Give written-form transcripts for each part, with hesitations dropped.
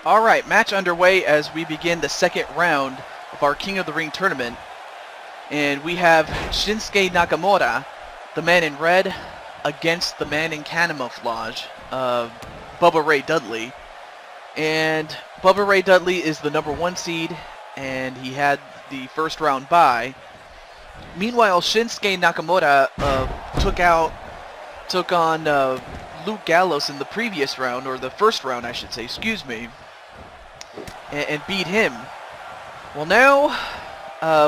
Alright, match underway as we begin the second round of our King of the Ring tournament. And we have Shinsuke Nakamura, the man in red, against the man in camouflage, Bubba Ray Dudley. And Bubba Ray Dudley is the #1 seed, and he had the first round bye. Meanwhile, Shinsuke Nakamura took on Luke Gallows in the previous round, or the first round I should say, excuse me, and beat him. Well, now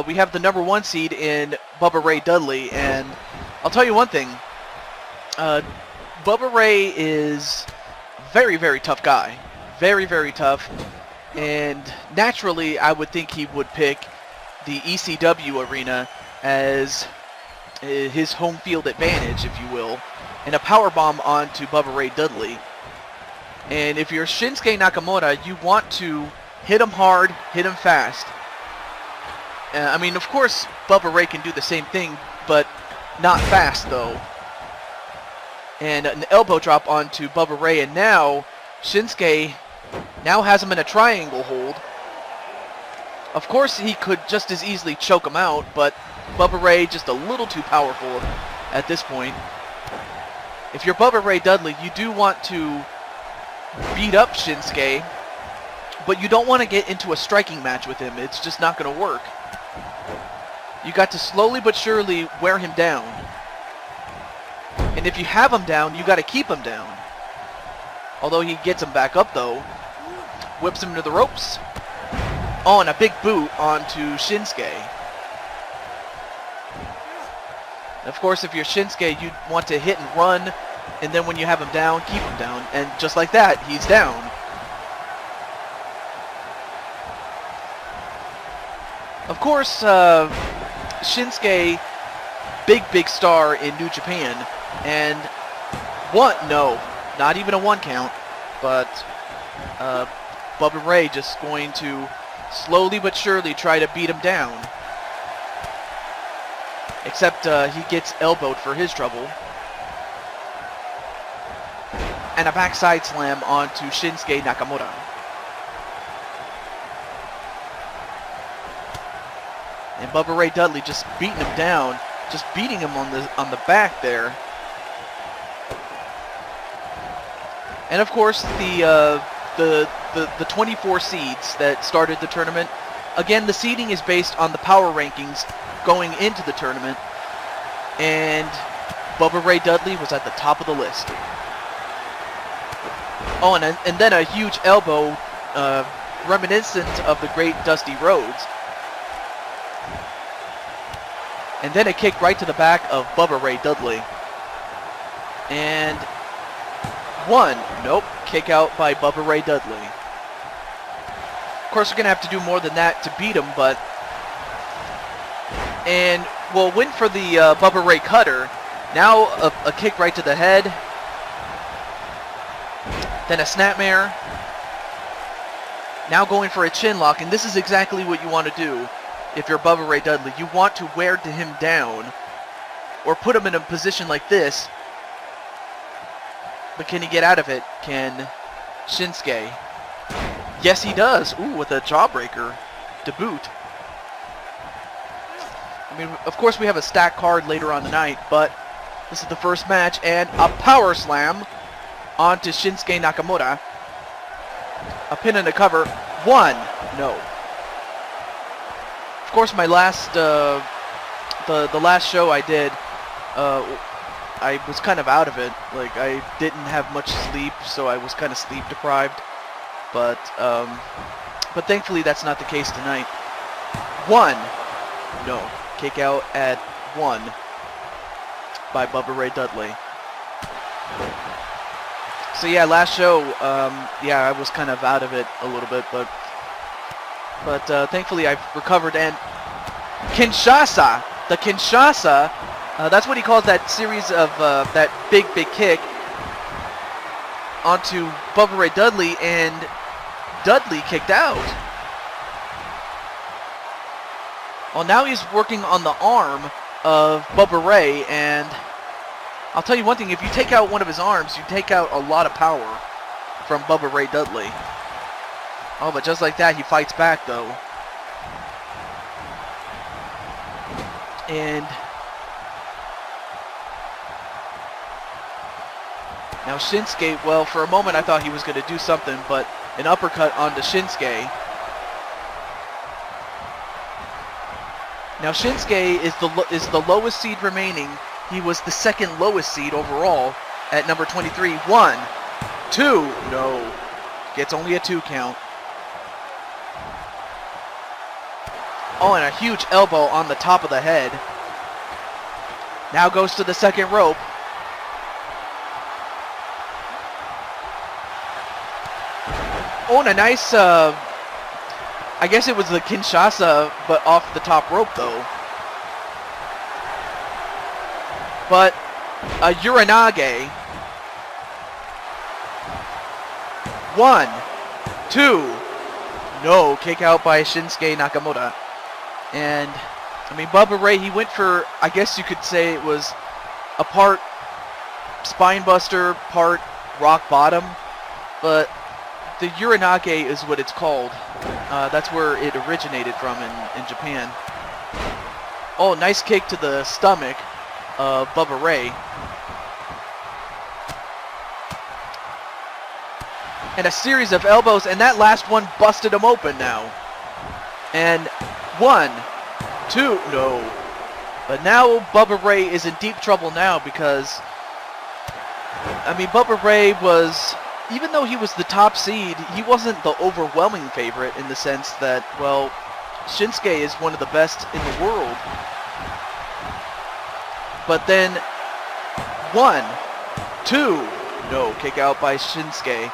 we have the #1 seed in Bubba Ray Dudley, and I'll tell you one thing, Bubba Ray is very, very tough guy. Very, very tough, and naturally I would think he would pick the ECW arena as his home field advantage, if you will, and a powerbomb onto Bubba Ray Dudley. And if you're Shinsuke Nakamura, you want to hit him hard, hit him fast. I mean, of course, Bubba Ray can do the same thing, but not fast, though. And an elbow drop onto Bubba Ray, and now Shinsuke now has him in a triangle hold. Of course, he could just as easily choke him out, but Bubba Ray just a little too powerful at this point. If you're Bubba Ray Dudley, you do want to beat up Shinsuke, but you don't want to get into a striking match with him. It's just not going to work. You got to slowly but surely wear him down. And if you have him down, you got to keep him down. Although he gets him back up, though. Whips him to the ropes. Oh, and a big boot onto Shinsuke. Of course, if you're Shinsuke, you want to hit and run, and then when you have him down, keep him down. And just like that, he's down. Of course, Shinsuke, big star in New Japan, and no, not even a 1 count, but Bubba Ray just going to slowly but surely try to beat him down. Except he gets elbowed for his trouble. And a backside slam onto Shinsuke Nakamura. And Bubba Ray Dudley just beating him down, just beating him on the back there. And of course, the 24 seeds that started the tournament. Again, the seeding is based on the power rankings going into the tournament, and Bubba Ray Dudley was at the top of the list. Oh, and then a huge elbow, reminiscent of the great Dusty Rhodes. And then a kick right to the back of Bubba Ray Dudley. And nope, kick out by Bubba Ray Dudley. Of course, we're going to have to do more than that to beat him, but... And we'll win for the Bubba Ray Cutter. Now a kick right to the head. Then a snapmare. Now going for a chin lock, and this is exactly what you want to do if you're Bubba Ray Dudley. You want to wear him down, or put him in a position like this. But can he get out of it? Can Shinsuke? Yes, he does. Ooh, with a jawbreaker to boot. I mean, of course, we have a stacked card later on tonight, but this is the first match, and a power slam onto Shinsuke Nakamura. A pin and a cover. 1. No. Of course, my last, the last show I did, I was kind of out of it. Like, I didn't have much sleep, so I was kind of sleep deprived. But thankfully that's not the case tonight. 1. No. Kick out at 1 by Bubba Ray Dudley. So yeah, last show, yeah, I was kind of out of it a little bit, but thankfully I've recovered. And Kinshasa, the Kinshasa, that's what he calls that series of that big kick onto Bubba Ray Dudley, and Dudley kicked out. Well, now he's working on the arm of Bubba Ray, and I'll tell you one thing, if you take out one of his arms, you take out a lot of power from Bubba Ray Dudley. Oh, but just like that, he fights back, though. And now Shinsuke, well, for a moment I thought he was going to do something, but an uppercut onto Shinsuke. Now Shinsuke is the lowest seed remaining. He was the second lowest seed overall at number 23. 1, 2, no. Gets only a 2 count. Oh, and a huge elbow on the top of the head. Now goes to the second rope. Oh, and a nice, I guess it was the Kinshasa, but off the top rope, though. But a Uranage. 1, 2, no, kick out by Shinsuke Nakamura. And, I mean, Bubba Ray, he went for, I guess you could say it was a part spine buster, part rock bottom, but the Uranage is what it's called. That's where it originated from in Japan. Oh, nice kick to the stomach of Bubba Ray. And a series of elbows, and that last one busted him open now. And 1, 2, no. But now Bubba Ray is in deep trouble now because, I mean, Bubba Ray was, even though he was the top seed, he wasn't the overwhelming favorite in the sense that, well, Shinsuke is one of the best in the world. But then 1, 2, no, kick out by Shinsuke.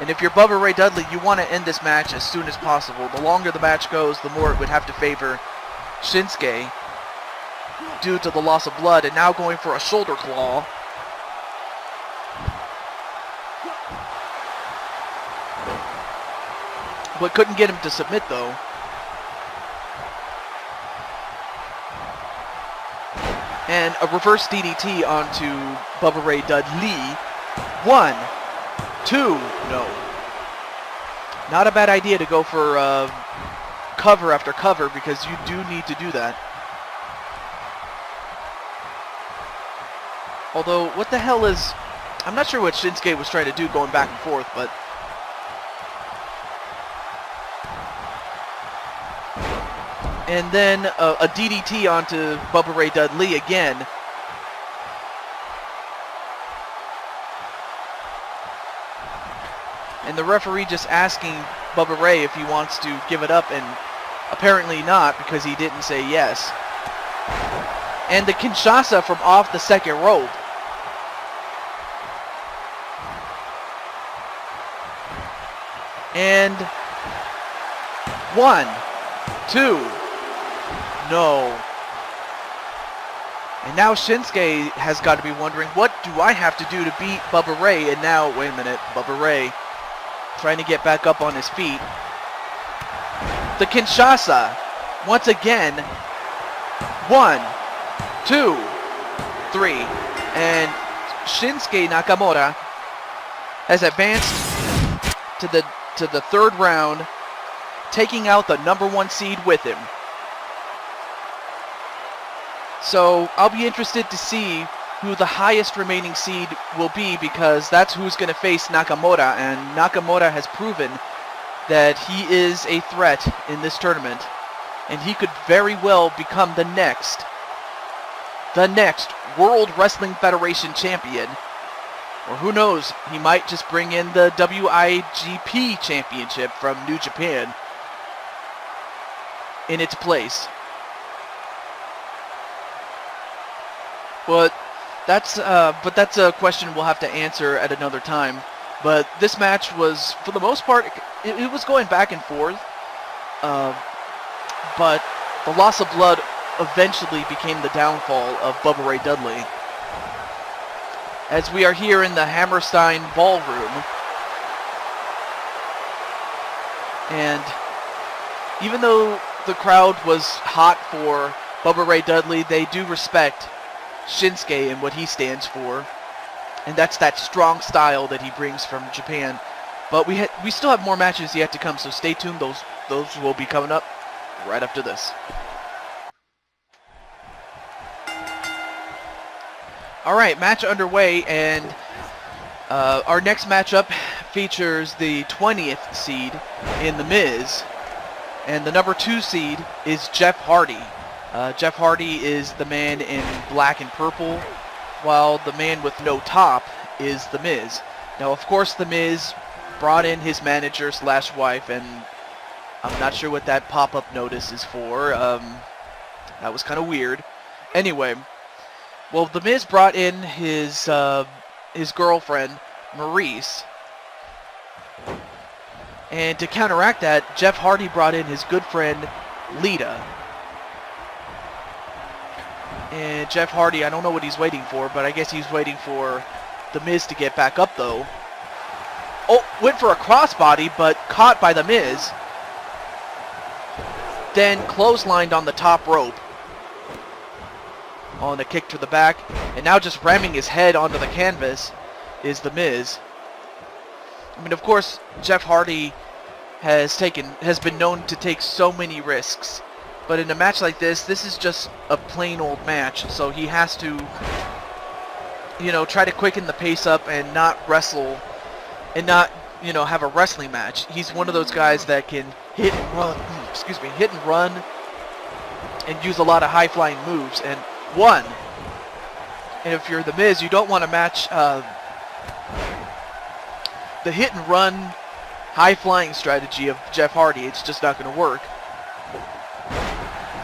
And if you're Bubba Ray Dudley, you want to end this match as soon as possible. The longer the match goes, the more it would have to favor Shinsuke due to the loss of blood. And now going for a shoulder claw. But couldn't get him to submit, though. And a reverse DDT onto Bubba Ray Dudley. 1, 2, no. Not a bad idea to go for cover after cover because you do need to do that. Although, what the hell is... I'm not sure what Shinsuke was trying to do going back and forth, but... And then a DDT onto Bubba Ray Dudley again. And the referee just asking Bubba Ray if he wants to give it up, and apparently not because he didn't say yes. And the Kinshasa from off the second rope. And 1, 2, no. And now Shinsuke has got to be wondering, what do I have to do to beat Bubba Ray? And now, wait a minute, Bubba Ray trying to get back up on his feet. The Kinshasa, once again, 1, 2, 3, and Shinsuke Nakamura has advanced to the third round, taking out the number 1 seed with him. So I'll be interested to see who the highest remaining seed will be, because that's who's going to face Nakamura, and Nakamura has proven that he is a threat in this tournament, and he could very well become the next World Wrestling Federation champion, or who knows, he might just bring in the WIGP championship from New Japan in its place. But that's a question we'll have to answer at another time. But this match was, for the most part, it was going back and forth. But the loss of blood eventually became the downfall of Bubba Ray Dudley. As we are here in the Hammerstein Ballroom. And even though the crowd was hot for Bubba Ray Dudley, they do respect Shinsuke and what he stands for, and that's that strong style that he brings from Japan. But we still have more matches yet to come, so stay tuned. Those will be coming up right after this. All right, match underway, and our next matchup features the 20th seed in The Miz, and the number 2 seed is Jeff Hardy. Jeff Hardy is the man in black and purple, while the man with no top is The Miz. Now, of course, The Miz brought in his manager / wife, and I'm not sure what that pop-up notice is for. That was kind of weird. Anyway, well, The Miz brought in his girlfriend, Maurice. And to counteract that, Jeff Hardy brought in his good friend, Lita. And Jeff Hardy, I don't know what he's waiting for, but I guess he's waiting for The Miz to get back up, though. Oh, went for a crossbody, but caught by The Miz. Then clotheslined on the top rope. On a kick to the back. And now just ramming his head onto the canvas is The Miz. I mean, of course, Jeff Hardy has been known to take so many risks. But in a match like this is just a plain old match. So he has to, try to quicken the pace up and not wrestle and not, have a wrestling match. He's one of those guys that can hit and run and use a lot of high-flying moves. And if you're The Miz, you don't want to match the hit and run high-flying strategy of Jeff Hardy. It's just not going to work.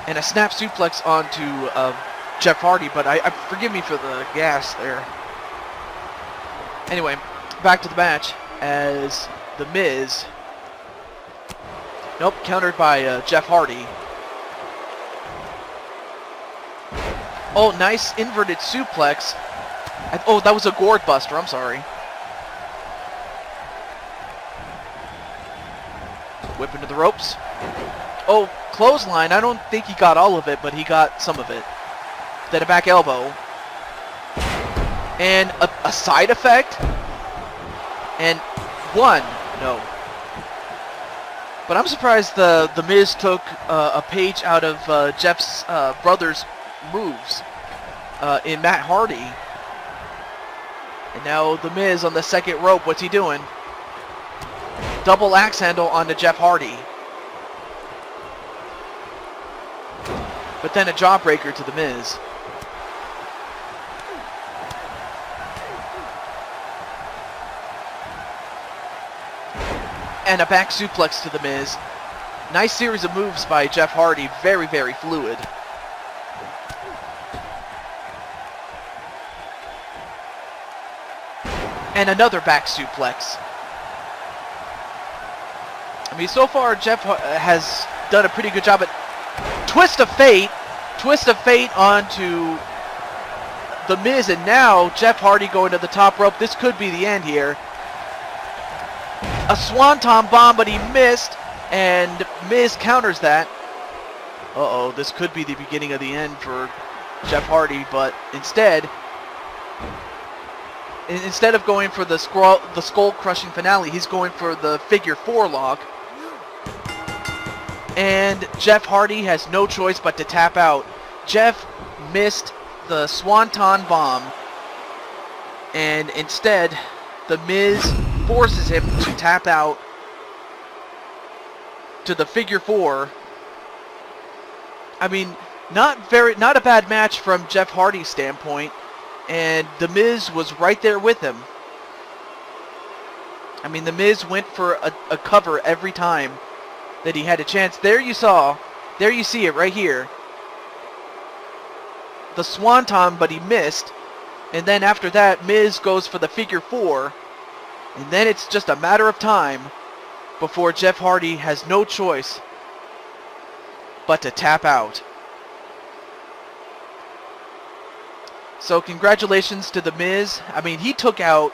And a snap suplex onto Jeff Hardy, but forgive me for the gas there. Anyway, back to the match as The Miz. Nope, countered by Jeff Hardy. Oh, nice inverted suplex. Oh, that was a gourd buster, I'm sorry. Whip into the ropes. Oh, clothesline. I don't think he got all of it, but he got some of it. Then a back elbow. And a side effect. And one. No. But I'm surprised the Miz took a page out of Jeff's brother's moves in Matt Hardy. And now The Miz on the second rope. What's he doing? Double axe handle onto Jeff Hardy. But then a jawbreaker to The Miz. And a back suplex to The Miz. Nice series of moves by Jeff Hardy. Very, very fluid. And another back suplex. I mean, so far Jeff has done a pretty good job at twist of fate onto The Miz, and now Jeff Hardy going to the top rope. This could be the end here. A swanton bomb, but he missed, and Miz counters that. Uh-oh, this could be the beginning of the end for Jeff Hardy, but instead of going for the skull-crushing finale, he's going for the figure 4 lock. And Jeff Hardy has no choice but to tap out. Jeff missed the swanton bomb, and instead The Miz forces him to tap out to the figure 4. I mean, not a bad match from Jeff Hardy's standpoint, and The Miz was right there with him. I mean, The Miz went for a cover every time that he had a chance. There you see it right here. The swanton, but he missed. And then after that, Miz goes for the figure 4. And then it's just a matter of time before Jeff Hardy has no choice but to tap out. So congratulations to The Miz. I mean, he took out,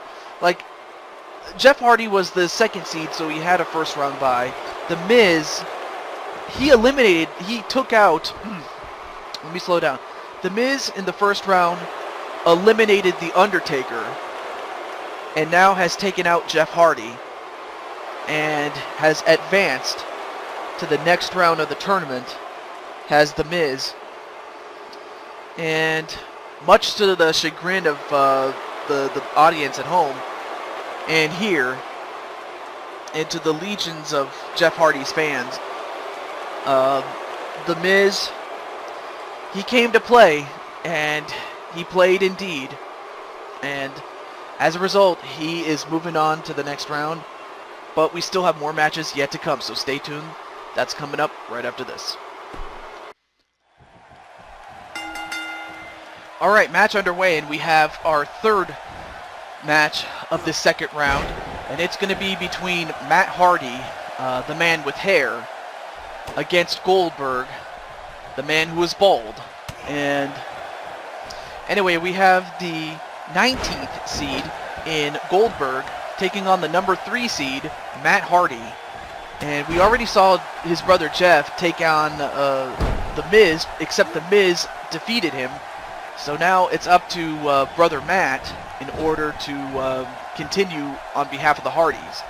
Jeff Hardy was the second seed, so he had a first round bye. The Miz, he took out, let me slow down. The Miz in the first round eliminated The Undertaker and now has taken out Jeff Hardy. and has advanced to the next round of the tournament has The Miz. And much to the chagrin of the audience at home and here, and to the legions of Jeff Hardy's fans, The Miz, he came to play, and he played indeed. And as a result, he is moving on to the next round. But we still have more matches yet to come, so stay tuned. That's coming up right after this. Alright, match underway, and we have our third match of the second round. And it's going to be between Matt Hardy, the man with hair, against Goldberg, the man who is bald. And anyway, we have the 19th seed in Goldberg taking on the number 3 seed, Matt Hardy. And we already saw his brother Jeff take on The Miz, except The Miz defeated him. So now it's up to brother Matt in order to continue on behalf of the Hardys.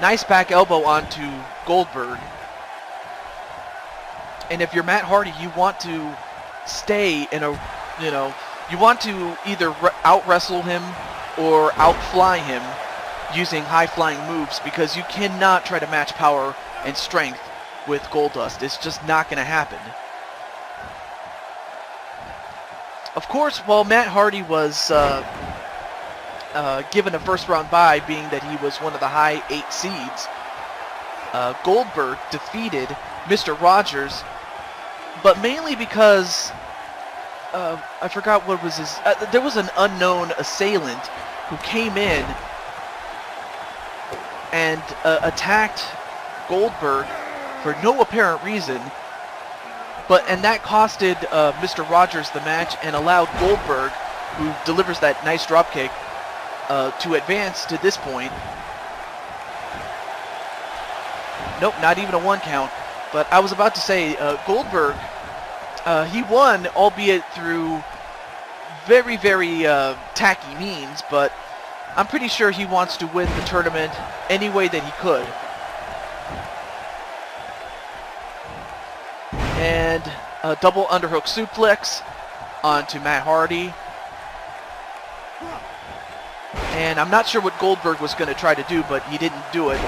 Nice back elbow onto Goldberg. And if you're Matt Hardy, you want to stay in a, you want to either out-wrestle him or out-fly him using high-flying moves, because you cannot try to match power and strength with Goldust. It's just not going to happen. Of course, while Matt Hardy was given a first-round bye, being that he was one of the high 8 seeds, Goldberg defeated Mr. Rogers, but mainly because I forgot what was his. There was an unknown assailant who came in and attacked Goldberg for no apparent reason. And that costed Mr. Rogers the match and allowed Goldberg, who delivers that nice dropkick, to advance to this point. Nope, not even a 1 count. But I was about to say, Goldberg, he won, albeit through very, very tacky means, but I'm pretty sure he wants to win the tournament any way that he could. And a double underhook suplex onto Matt Hardy. And I'm not sure what Goldberg was going to try to do, but he didn't do it.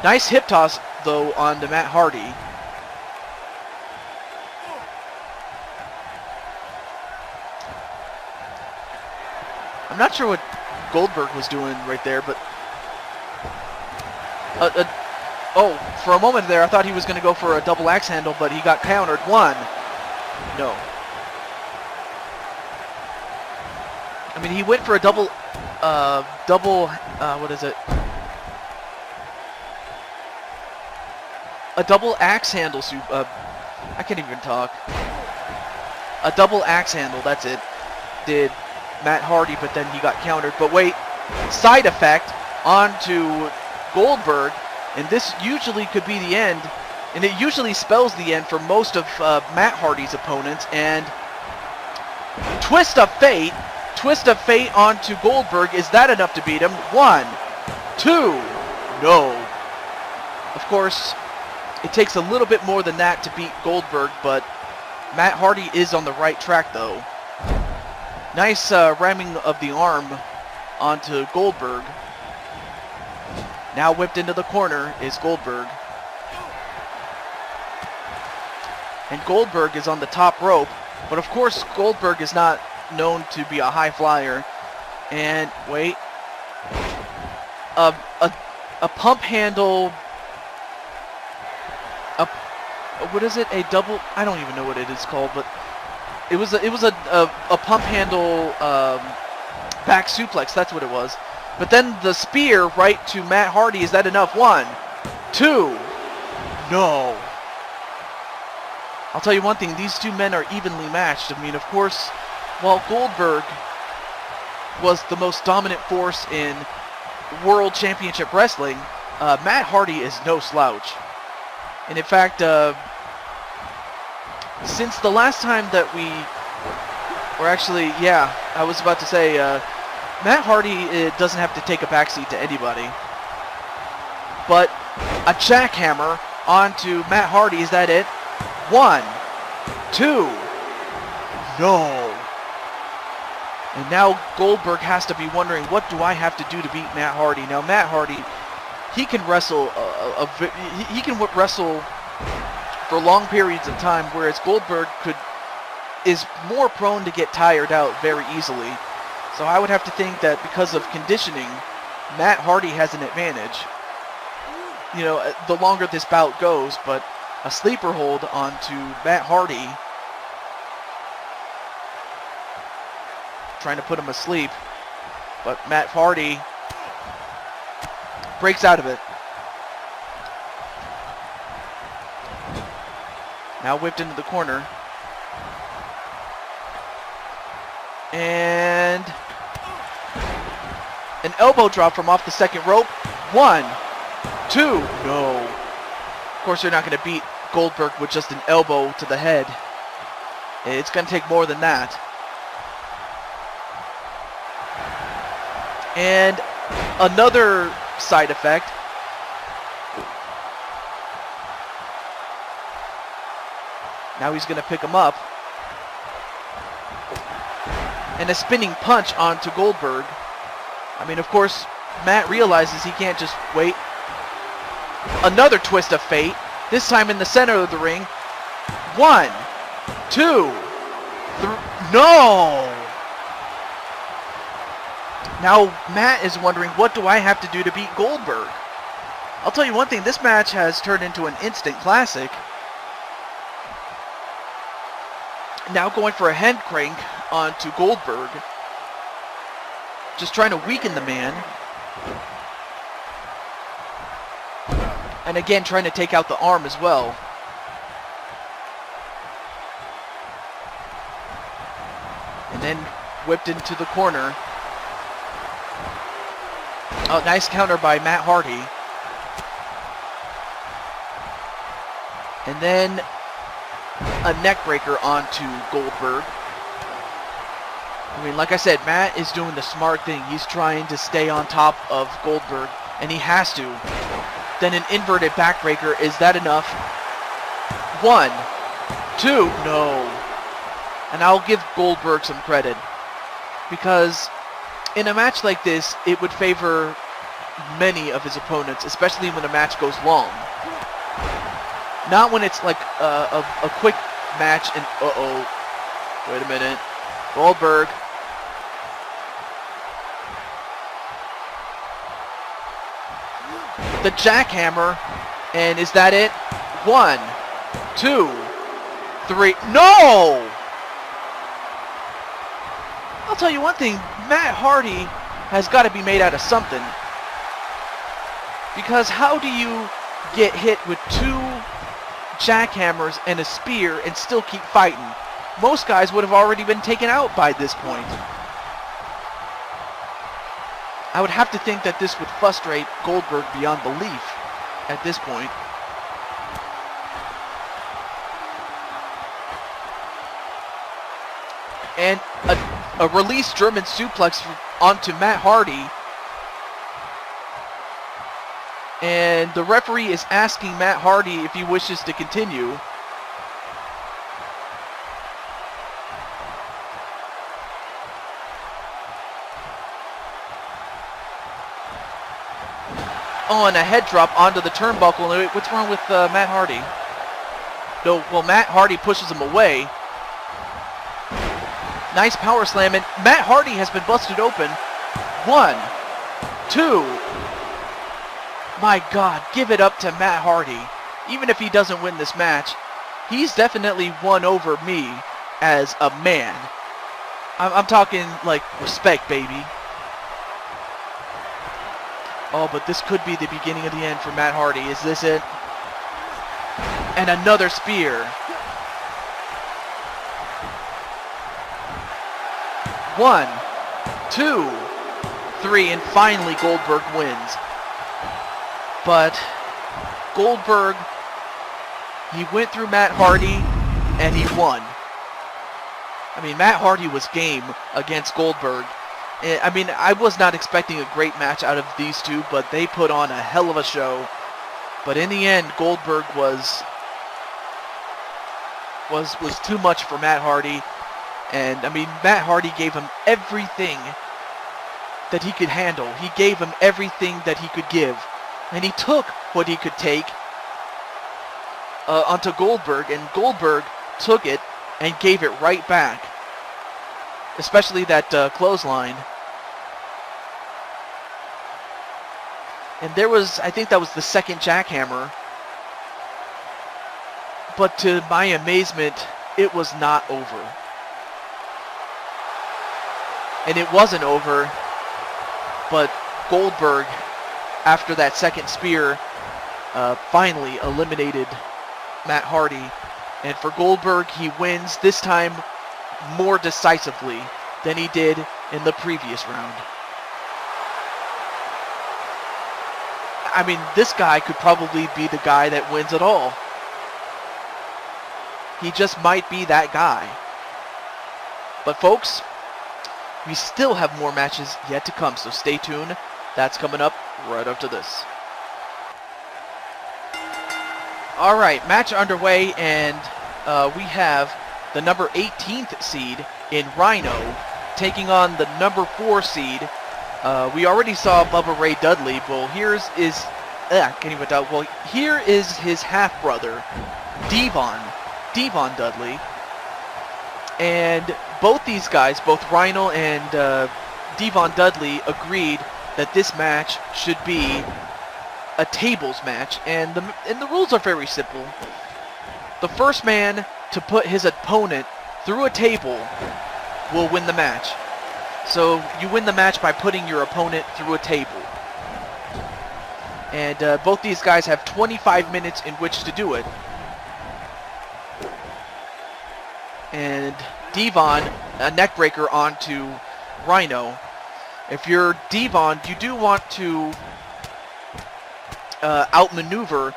Nice hip toss, though, onto Matt Hardy. I'm not sure what Goldberg was doing right there, but... Oh, for a moment there, I thought he was going to go for a double axe handle, but he got countered. 1. No. I mean, he went for a what is it? A double axe handle, I can't even talk. A double axe handle, that's it, did Matt Hardy, but then he got countered. But wait, side effect onto Goldberg. And this usually could be the end, and it usually spells the end for most of Matt Hardy's opponents. And twist of fate onto Goldberg. Is that enough to beat him? 1, 2, no. Of course, it takes a little bit more than that to beat Goldberg, but Matt Hardy is on the right track, though. Nice ramming of the arm onto Goldberg. Now whipped into the corner is Goldberg. And Goldberg is on the top rope. But of course, Goldberg is not known to be a high flyer. And wait. A pump handle. What is it? A double? I don't even know what it is called. But it was a pump handle back suplex. That's what it was. But then the spear right to Matt Hardy. Is that enough? 1, 2. No. I'll tell you one thing. These two men are evenly matched. I mean, of course, while Goldberg was the most dominant force in World Championship Wrestling, Matt Hardy is no slouch. And in fact, since the last time that we... Or actually, yeah, I was about to say... Matt Hardy doesn't have to take a backseat to anybody. But a jackhammer onto Matt Hardy. Is that it? 1, 2. No. And now Goldberg has to be wondering, what do I have to do to beat Matt Hardy? Now Matt Hardy, he can wrestle. He can wrestle for long periods of time, whereas Goldberg is more prone to get tired out very easily. So I would have to think that because of conditioning, Matt Hardy has an advantage. You know, the longer this bout goes, but a sleeper hold onto Matt Hardy, trying to put him asleep, but Matt Hardy breaks out of it. Now whipped into the corner. And an elbow drop from off the second rope. 1, 2. No. Of course, you're not going to beat Goldberg with just an elbow to the head. It's going to take more than that. And another side effect. Now he's going to pick him up. And a spinning punch onto Goldberg. I mean, of course, Matt realizes he can't just wait. Another twist of fate. This time in the center of the ring. 1, 2, 3. No! Now Matt is wondering, what do I have to do to beat Goldberg? I'll tell you one thing, this match has turned into an instant classic. Now going for a head crank onto Goldberg. Just trying to weaken the man. And again, trying to take out the arm as well. And then whipped into the corner. Oh, nice counter by Matt Hardy. And then a neck breaker onto Goldberg. I mean, like I said, Matt is doing the smart thing. He's trying to stay on top of Goldberg, and he has to. Then an inverted backbreaker. Is that enough? 1, 2. No. And I'll give Goldberg some credit, because in a match like this, it would favor many of his opponents, especially when a match goes long. Not when it's like a quick match and wait a minute. Goldberg. The jackhammer, and is that it? 1, 2, 3. No! I'll tell you one thing, Matt Hardy has got to be made out of something. Because how do you get hit with 2 jackhammers and a spear and still keep fighting? Most guys would have already been taken out by this point. I would have to think that this would frustrate Goldberg beyond belief at this point. And a release German suplex onto Matt Hardy. And the referee is asking Matt Hardy if he wishes to continue. Oh, and a head drop onto the turnbuckle. What's wrong with Matt Hardy? No, well, Matt Hardy pushes him away. Nice power slam, and Matt Hardy has been busted open. 1, 2. My God, give it up to Matt Hardy. Even if he doesn't win this match, he's definitely won over me as a man. I'm talking like respect, baby. Oh, but this could be the beginning of the end for Matt Hardy. Is this it? And another spear. 1, 2, 3, and finally Goldberg wins. But Goldberg, he went through Matt Hardy and he won. I mean, Matt Hardy was game against Goldberg. I mean, I was not expecting a great match out of these two, but they put on a hell of a show. But in the end, Goldberg was too much for Matt Hardy. And, I mean, Matt Hardy gave him everything that he could handle. He gave him everything that he could give. And he took what he could take onto Goldberg, and Goldberg took it and gave it right back. Especially that clothesline. And there was, I think that was the second jackhammer. But to my amazement, it was not over. And it wasn't over, but Goldberg, after that second spear, finally eliminated Matt Hardy. And for Goldberg, he wins this time more decisively than he did in the previous round. I mean, this guy could probably be the guy that wins it all. He just might be that guy. But folks, we still have more matches yet to come, so stay tuned. That's coming up right after this. Alright, match underway, and we have the number 18th seed in Rhyno taking on the number 4 seed. We already saw Bubba Ray Dudley, but here is his half-brother, Devon Dudley. And both these guys, both Rhyno and Devon Dudley, agreed that this match should be a tables match, and the rules are very simple. The first man to put his opponent through a table will win the match. So you win the match by putting your opponent through a table. And both these guys have 25 minutes in which to do it. And Devon, a neckbreaker onto Rhyno. If you're Devon, you do want to outmaneuver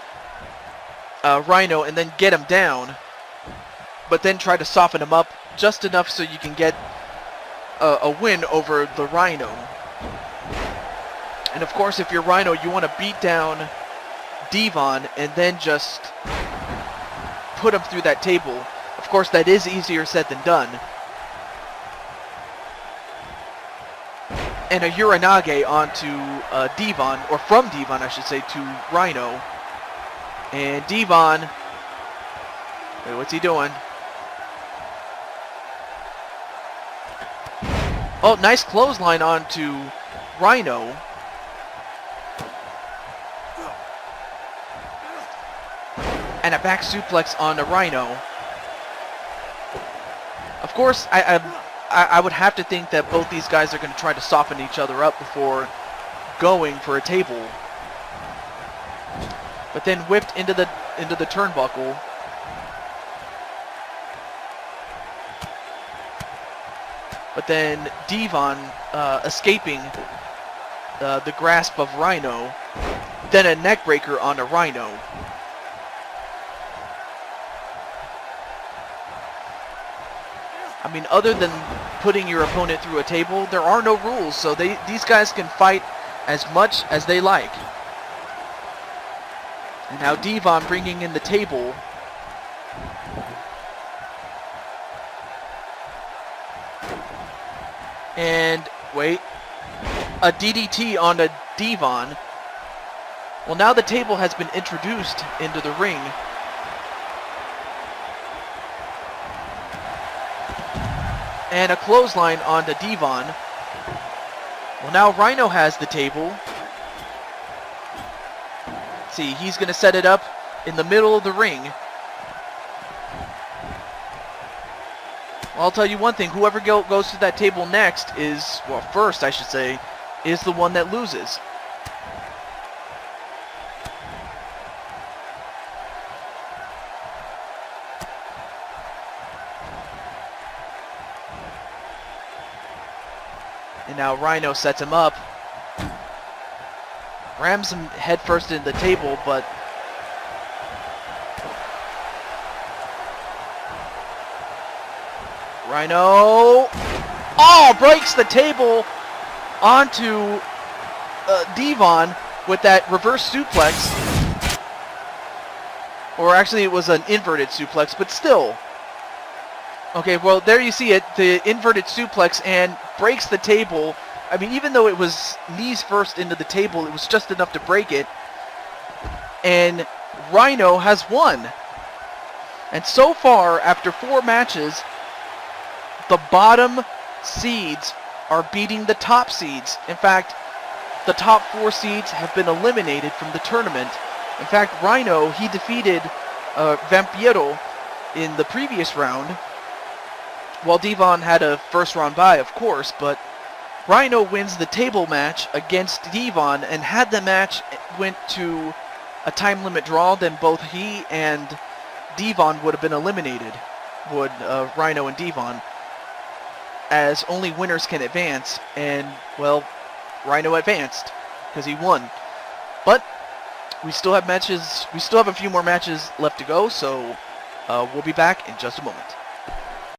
Rhyno and then get him down, but then try to soften him up just enough so you can get a win over the Rhyno. And of course, if you're Rhyno, you want to beat down Devon and then just put him through that table. Of course, that is easier said than done. And a Uranage onto Devon, or from Devon, I should say, to Rhyno. And Devon, wait, what's he doing? Oh, nice clothesline onto Rhyno. And a back suplex onto Rhyno. Of course, I would have to think that both these guys are going to try to soften each other up before going for a table. But then whipped into the turnbuckle. But then Devon escaping the grasp of Rhyno. Then a neckbreaker onto Rhyno. I mean, other than putting your opponent through a table, there are no rules, so these guys can fight as much as they like. And now Devon bringing in the table. And, wait, a DDT on a Devon. Well, now the table has been introduced into the ring. And a clothesline onto Devon. Well, now Rhyno has the table. Let's see, he's going to set it up in the middle of the ring. Well, I'll tell you one thing. Whoever goes to that table next is, well, first, I should say, is the one that loses. And now Rhyno sets him up. Rams him head first into the table, but Rhyno, oh, breaks the table onto Devon with that reverse suplex. Or actually it was an inverted suplex, but still. Okay, well there you see it, the inverted suplex, and breaks the table. I mean, even though it was knees first into the table, it was just enough to break it. And Rhyno has won. And so far, after 4 matches, the bottom seeds are beating the top seeds. In fact, the top 4 seeds have been eliminated from the tournament. In fact, Rhyno, he defeated Vampiro in the previous round, while Devon had a first round bye, of course, but Rhyno wins the table match against Devon, and had the match went to a time limit draw, then both he and Devon would have been eliminated, would Rhyno and Devon, as only winners can advance, and, well, Rhyno advanced, because he won. But we still have matches, we still have a few more matches left to go, so we'll be back in just a moment.